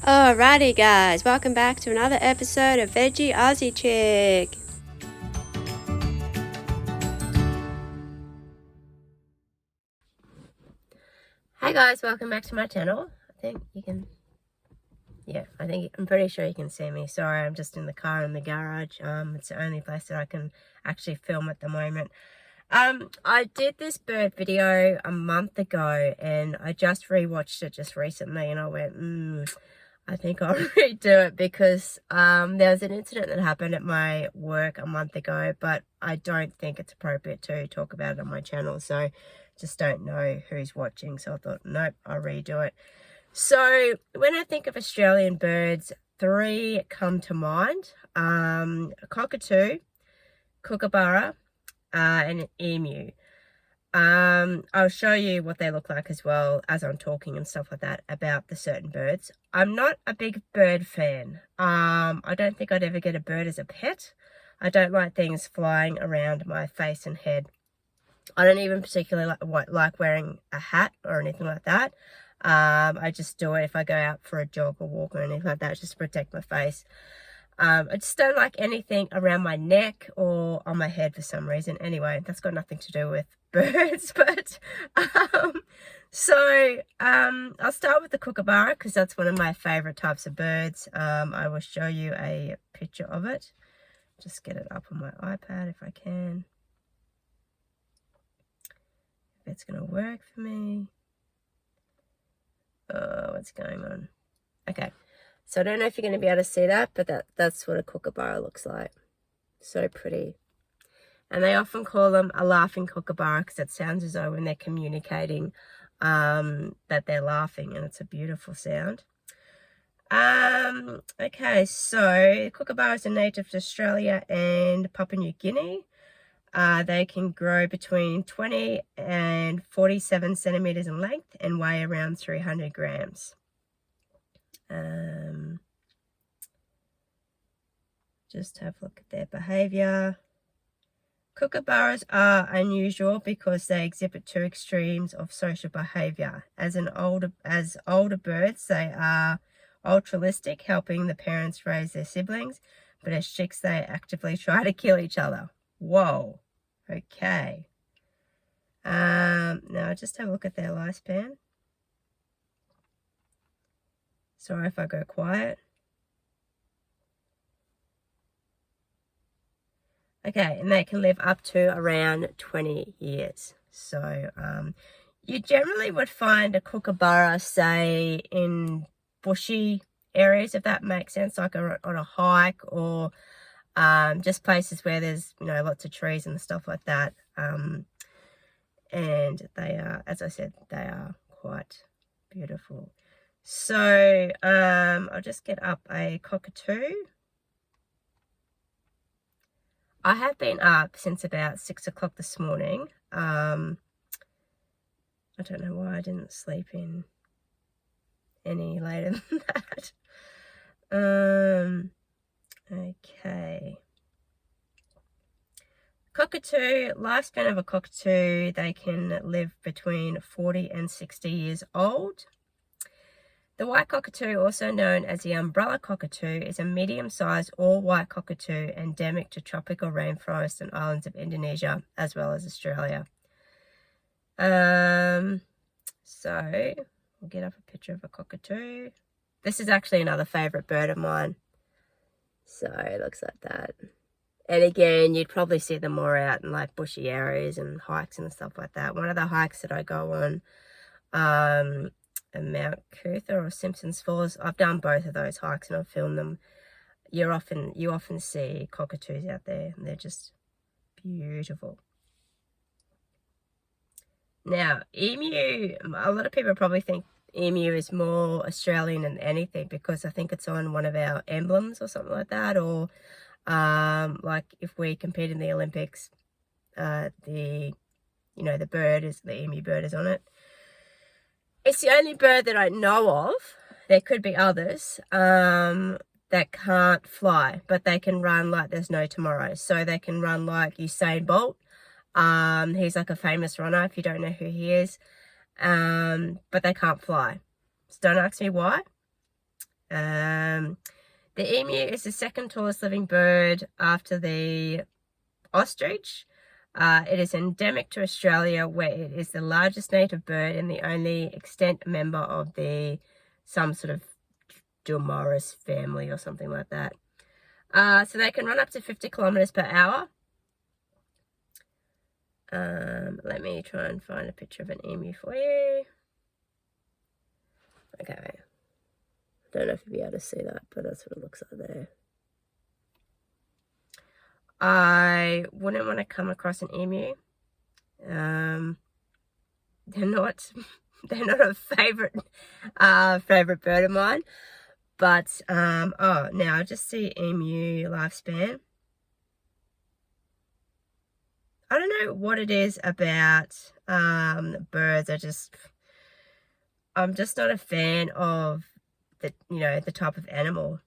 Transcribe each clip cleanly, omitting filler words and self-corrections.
Alrighty guys, welcome back to another episode of Veggie Aussie Chick. Hey guys, welcome back to my channel. I'm pretty sure you can see me. Sorry, I'm just in the car in the garage. It's the only place that I can actually film at the moment. I did this bird video a month ago and I just rewatched it just recently and I went, I think I'll redo it because there was an incident that happened at my work a month ago, but I don't think it's appropriate to talk about it on my channel, so just don't know who's watching, so I thought, nope, I'll redo it. So when I think of Australian birds, 3 come to mind: a cockatoo, kookaburra, and an emu. I'll show you what they look like as well as I'm talking and stuff like that about the certain birds. I'm not a big bird fan. I don't think I'd ever get a bird as a pet. I don't like things flying around my face and head. I don't even particularly like wearing a hat or anything like that. I just do it if I go out for a jog or walk or anything like that, just to protect my face. I just don't like anything around my neck or on my head for some reason. Anyway, that's got nothing to do with birds, but I'll start with the kookaburra because that's one of my favorite types of birds. I will show you a picture of it. Just get it up on my iPad if I can. If it's gonna work for me. Oh, what's going on? Okay. So I don't know if you're going to be able to see that, but that's what a kookaburra looks like. So pretty. And they often call them a laughing kookaburra because it sounds as though when they're communicating that they're laughing, and it's a beautiful sound. Okay, so kookaburras are native to Australia and Papua New Guinea. They can grow between 20 and 47 centimeters in length and weigh around 300 grams. Just have a look at their behavior. Kookaburras are unusual because they exhibit 2 extremes of social behavior. As older birds, they are altruistic, helping the parents raise their siblings, but as chicks, they actively try to kill each other. Whoa. Okay. Now just have a look at their lifespan. Sorry if I go quiet. Okay, and they can live up to around 20 years. So you generally would find a kookaburra, say, in bushy areas, if that makes sense, like on a hike or just places where there's, lots of trees and stuff like that. And they are, as I said, they are quite beautiful. So I'll just get up a cockatoo. I have been up since about 6 o'clock this morning. I don't know why I didn't sleep in any later than that. Okay. Cockatoo, lifespan of a cockatoo, they can live between 40 and 60 years old. The white cockatoo, also known as the umbrella cockatoo, is a medium-sized all-white cockatoo endemic to tropical rainforests and islands of Indonesia, as well as Australia. So, we'll get up a picture of a cockatoo. This is actually another favourite bird of mine. So, it looks like that. And again, you'd probably see them more out in like bushy areas and hikes and stuff like that. One of the hikes that I go on, Mount Cootha or Simpsons Falls, I've done both of those hikes and I've filmed them. You often see cockatoos out there and they're just beautiful. Now, emu, a lot of people probably think emu is more Australian than anything because I think it's on one of our emblems or something like that, or like if we compete in the Olympics, the emu bird is on it. It's the only bird that I know of. There could be others that can't fly, but they can run like there's no tomorrow. So they can run like Usain Bolt. He's like a famous runner if you don't know who he is. But they can't fly. So don't ask me why. The emu is the second tallest living bird after the ostrich. It is endemic to Australia, where it is the largest native bird and the only extant member of some sort of Dormouse family or something like that. So they can run up to 50 kilometers per hour. Let me try and find a picture of an emu for you. Okay. Don't know if you'll be able to see that, but that's what it looks like there. I wouldn't want to come across an emu. They're not a favorite bird of mine. But oh, now I just see emu lifespan. I don't know what it is about birds. I'm just not a fan of the type of animal.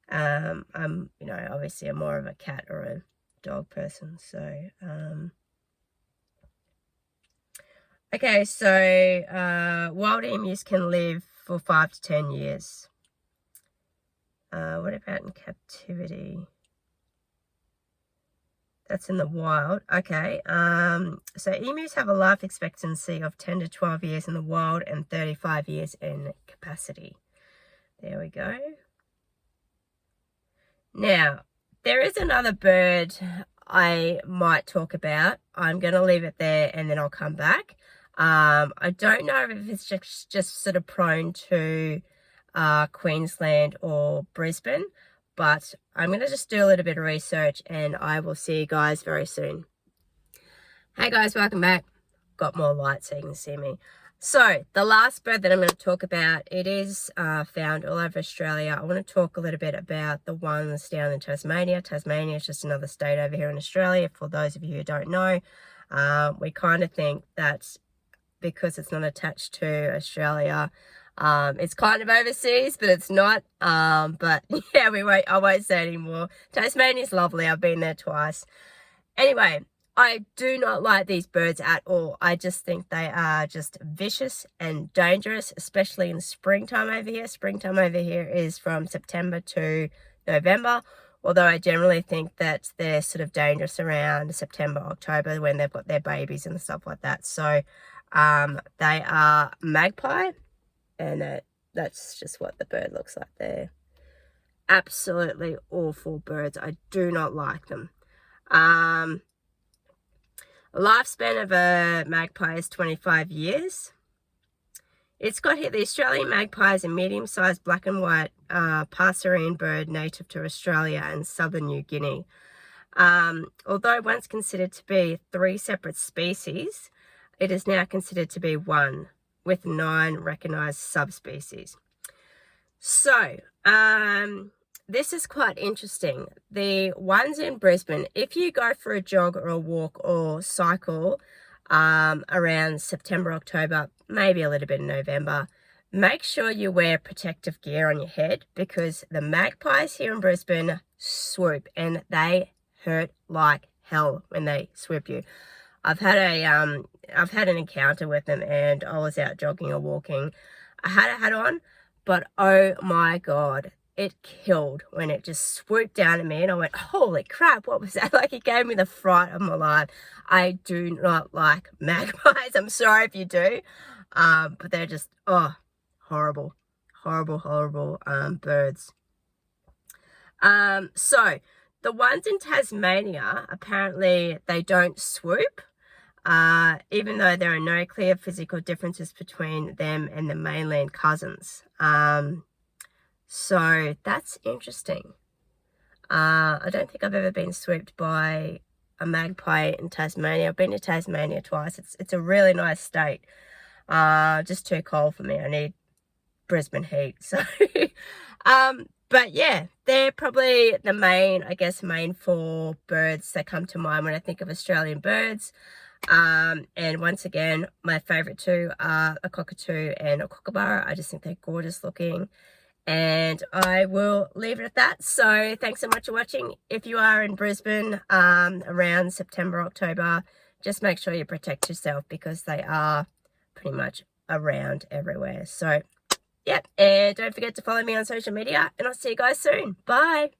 I'm obviously I'm more of a cat or a dog person, so okay, so wild emus can live for 5 to 10 years. What about in captivity? That's in the wild. Okay. So emus have a life expectancy of 10 to 12 years in the wild and 35 years in capacity. There we go. Now, there is another bird I might talk about. I'm going to leave it there and then I'll come back. I don't know if it's just sort of prone to Queensland or Brisbane, but I'm going to just do a little bit of research and I will see you guys very soon. Hey guys, welcome back. Got more light so you can see me. So the last bird that I'm going to talk about, it is found all over Australia. I want to talk a little bit about the ones down in Tasmania. Tasmania is just another state over here in Australia. For those of you who don't know, we kind of think that because it's not attached to Australia, it's kind of overseas, but it's not. But yeah, I won't say anymore. Tasmania's lovely. I've been there twice. Anyway, I do not like these birds at all. I just think they are just vicious and dangerous, especially in springtime over here. Springtime over here is from September to November, although I generally think that they're sort of dangerous around September, October when they've got their babies and stuff like that. So they are magpie, and that's just what the bird looks like there. Absolutely awful birds. I do not like them. Lifespan of a magpie is 25 years. It's got here, the Australian magpie is a medium-sized black and white passerine bird native to Australia and southern New Guinea. Although once considered to be 3 separate species, it is now considered to be 1, with 9 recognised subspecies. So, this is quite interesting. The ones in Brisbane, if you go for a jog or a walk or cycle around September, October, maybe a little bit in November, make sure you wear protective gear on your head, because the magpies here in Brisbane swoop and they hurt like hell when they swoop you. I've had an encounter with them, and I was out jogging or walking. I had a hat on, but oh my God, it killed when it just swooped down at me, and I went, holy crap, what was that? Like, it gave me the fright of my life. I do not like magpies. I'm sorry if you do, but they're just, horrible birds. So the ones in Tasmania, apparently they don't swoop, even though there are no clear physical differences between them and the mainland cousins. So that's interesting. I don't think I've ever been swooped by a magpie in Tasmania. I've been to Tasmania twice. It's a really nice state. Just too cold for me. I need Brisbane heat. So, but yeah, they're probably the main 4 birds that come to mind when I think of Australian birds. And once again, my favourite 2 are a cockatoo and a kookaburra. I just think they're gorgeous looking. And I will leave it at that. So thanks so much for watching. If you are in Brisbane around September, October, just make sure you protect yourself, because they are pretty much around everywhere. So, yep. And don't forget to follow me on social media, and I'll see you guys soon. Bye.